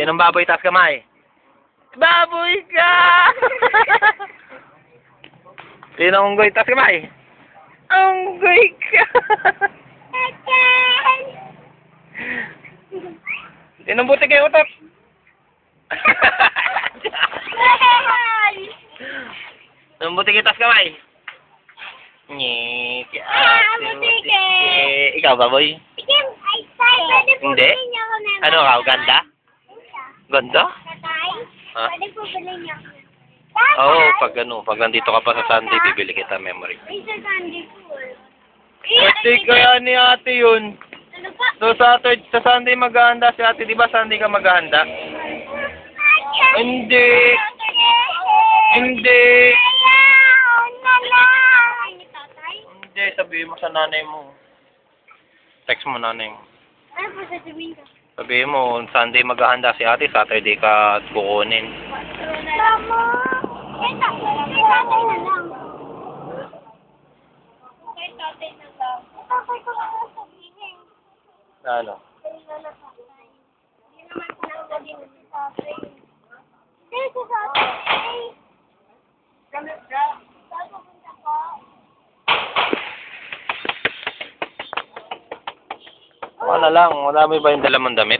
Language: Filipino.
Sinong baboy taas kamay? Baboy ka! Sinong unggoy taas kamay? Unggoy ka! Sinong buti kayo utot? Sinong buti kayo taas kamay? Nyek. Ikaw baboy? Hindi? Ano ka? Ganda? Ganda? Ha? Oo, pag nandito ka pa sa Sunday, bibili kita memory. Birthday kaya ni ate yun. So sa Sunday maghahanda si ate, di ba Sunday ka maghahanda? Hindi. Hindi. Hindi, sabihin mo sa nanay mo. Text mo nanay mo. Ano po sasabihin ko? Sabihin mo, Sunday maghahanda si ate, Saturday ka kukunin. Mama! Kay tatay na lang. Kay tatay na lang. Tatay ko na lang sabihin. Ano? Kay na tatay. Hindi naman sinanggalin si tatay. Kay si tatay. Ganit ka? Saan pupunta ka? Wala lang, wala mo ba yung dala mong damit?